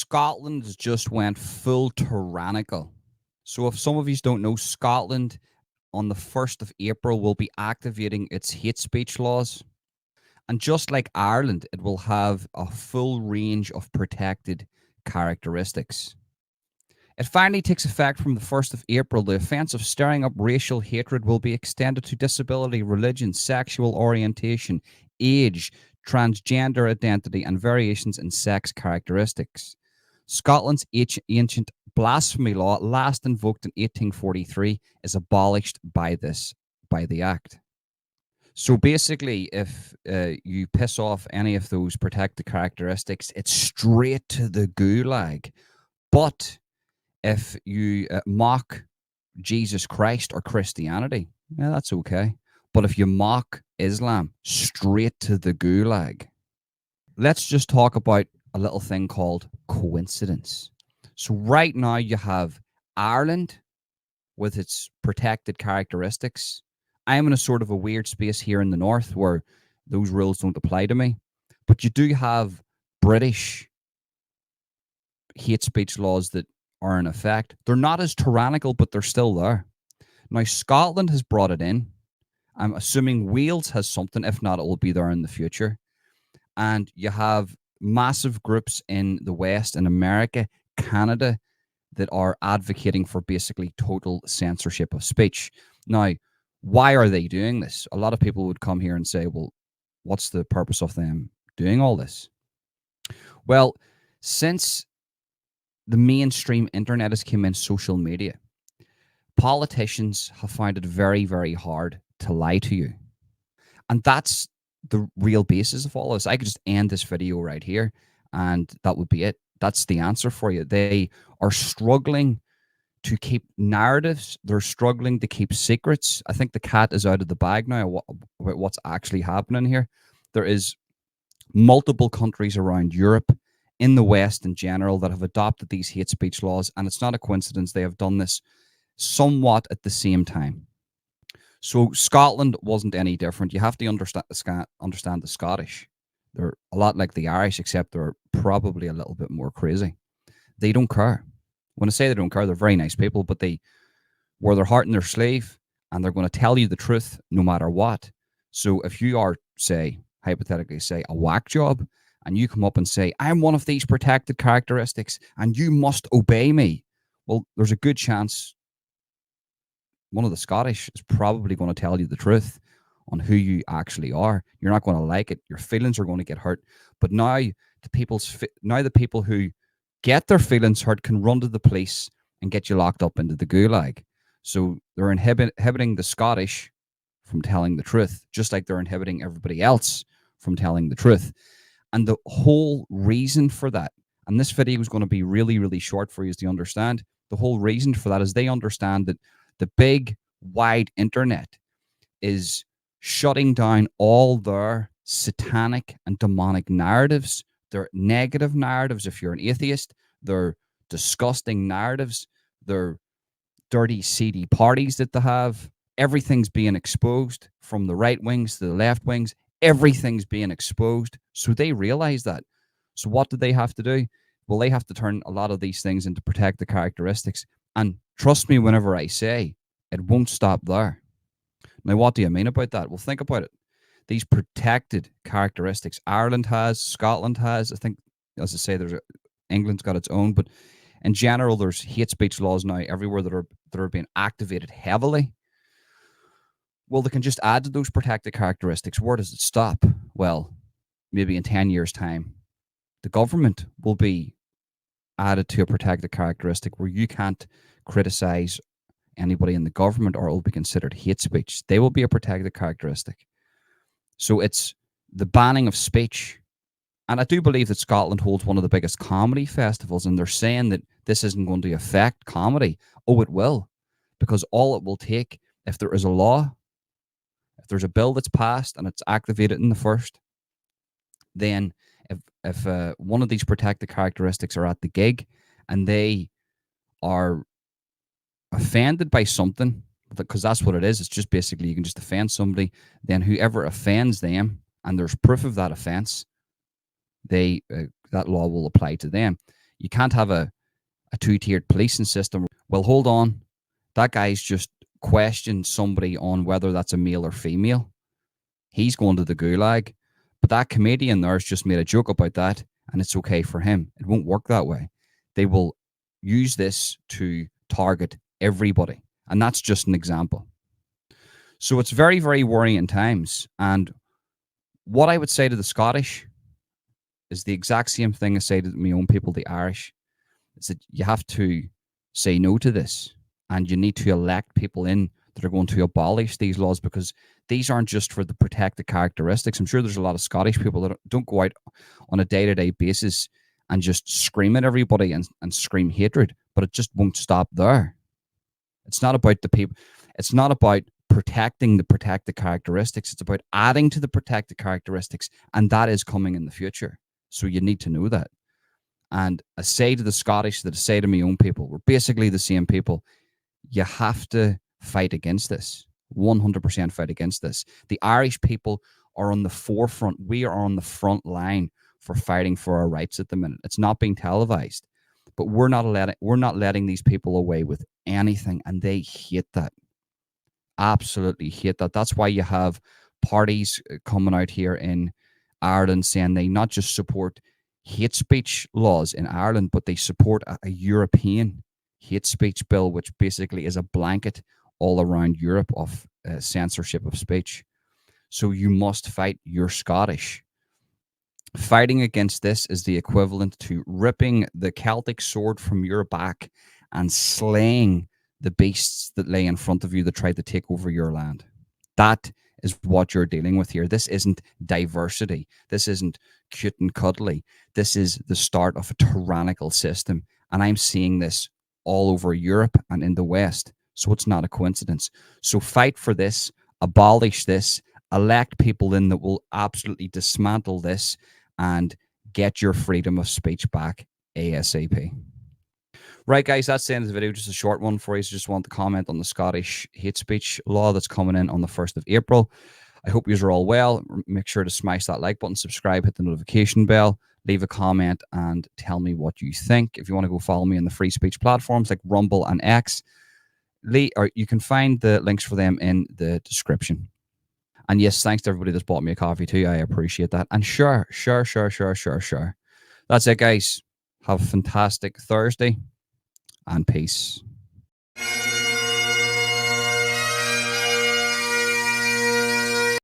Scotland just went full tyrannical. So if some of you don't know, Scotland on the 1st of April will be activating its hate speech laws. And just like Ireland, it will have a full range of protected characteristics. It finally takes effect from the 1st of April. The offence of stirring up racial hatred will be extended to disability, religion, sexual orientation, age, transgender identity, and variations in sex characteristics. Scotland's ancient blasphemy law, last invoked in 1843, is abolished by the Act. So basically, if you piss off any of those protected characteristics, it's straight to the gulag. But if you mock Jesus Christ or Christianity, yeah, that's okay. But if you mock Islam, straight to the gulag. Let's just talk about a little thing called coincidence. So right now you have Ireland with its protected characteristics. I'm in a sort of a weird space here in the north where those rules don't apply to me. But you do have British hate speech laws that are in effect. They're not as tyrannical, but they're still there. Now, Scotland has brought it in. I'm assuming Wales has something. If not, it will be there in the future. And you have massive groups in the West, in America, Canada, that are advocating for basically total censorship of speech. Now, why are they doing this? A lot of people would come here and say, well, what's the purpose of them doing all this? Well, since the mainstream internet has come in, social media, politicians have found it very, very hard to lie to you. And that's the real basis of all this. I could just end this video right here and that would be it. That's the answer for you. They are struggling to keep narratives. They're struggling to keep secrets. I think the cat is out of the bag now about what's actually happening here. There is multiple countries around Europe, in the West in general, that have adopted these hate speech laws, and it's not a coincidence they have done this somewhat at the same time. So Scotland wasn't any different. You have to understand the Scottish. They're a lot like the Irish, except they're probably a little bit more crazy. They don't care. When I say they don't care, they're very nice people, but they wear their heart in their sleeve and they're going to tell you the truth no matter what. So if you are, say, hypothetically, say, a whack job, and you come up and say, I'm one of these protected characteristics and you must obey me, well, there's a good chance one of the Scottish is probably going to tell you the truth on who you actually are. You're not going to like it. Your feelings are going to get hurt. But now the people who get their feelings hurt can run to the police and get you locked up into the gulag. So they're inhibiting the Scottish from telling the truth, just like they're inhibiting everybody else from telling the truth. And the whole reason for that, and this video is going to be really, really short for you to understand, the whole reason for that is they understand that the big, wide internet is shutting down all their satanic and demonic narratives. They're negative narratives if you're an atheist. They're disgusting narratives. They're dirty, seedy parties that they have. Everything's being exposed from the right wings to the left wings. Everything's being exposed. So they realize that. So what do they have to do? Well, they have to turn a lot of these things into protected characteristics. And trust me whenever I say it won't stop there. Now, what do you mean about that? Well, think about it. These protected characteristics Ireland has, Scotland has. I think, as I say, England's got its own, but in general, there's hate speech laws now everywhere that are being activated heavily. Well, they can just add to those protected characteristics. Where does it stop? Well, maybe in 10 years' time, the government will be added to a protected characteristic where you can't criticize anybody in the government or it will be considered hate speech. They will be a protected characteristic. So it's the banning of speech. And I do believe that Scotland holds one of the biggest comedy festivals, and they're saying that this isn't going to affect comedy. Oh, it will. Because all it will take, if there is a law, if there's a bill that's passed and it's activated in the first, then if one of these protected characteristics are at the gig and they are offended by something, because that's what it is, it's just basically you can just offend somebody, then whoever offends them, and there's proof of that offense, that law will apply to them. You can't have a two-tiered policing system. Well, hold on. That guy's just questioned somebody on whether that's a male or female. He's going to the gulag. But that comedian there's just made a joke about that, and it's okay for him. It won't work that way. They will use this to target everybody. And that's just an example. So it's very, very worrying times. And what I would say to the Scottish is the exact same thing I say to my own people, the Irish. Is that you have to say no to this, and you need to elect people in that are going to abolish these laws, because these aren't just for the protected characteristics. I'm sure there's a lot of Scottish people that don't go out on a day-to-day basis and just scream at everybody and scream hatred, but it just won't stop there. It's not about the people. It's not about protecting the protected characteristics. It's about adding to the protected characteristics, and that is coming in the future. So you need to know that. And I say to the Scottish that I say to my own people, we're basically the same people. You have to fight against this. 100% fight against this. The Irish people are on the forefront. We are on the front line for fighting for our rights at the minute. It's not being televised, but we're not letting these people away with anything, and they hate that. Absolutely hate that. That's why you have parties coming out here in Ireland saying they not just support hate speech laws in Ireland, but they support a European hate speech bill, which basically is a blanket all around Europe of censorship of speech. So you must fight. You're Scottish. Fighting against this is the equivalent to ripping the Celtic sword from your back and slaying the beasts that lay in front of you that tried to take over your land. That is what you're dealing with here. This isn't diversity. This isn't cute and cuddly. This is the start of a tyrannical system. And I'm seeing this all over Europe and in the West. So it's not a coincidence. So fight for this, abolish this, elect people in that will absolutely dismantle this, and get your freedom of speech back ASAP. Right, guys, that's the end of the video. Just a short one for you. So just want to comment on the Scottish hate speech law that's coming in on the 1st of April. I hope you are all well. Make sure to smash that like button, subscribe, hit the notification bell, leave a comment, and tell me what you think. If you want to go follow me on the free speech platforms like Rumble and X, or you can find the links for them in the description. And yes, thanks to everybody that's bought me a coffee too. I appreciate that. And sure. That's it, guys. Have a fantastic Thursday, and peace.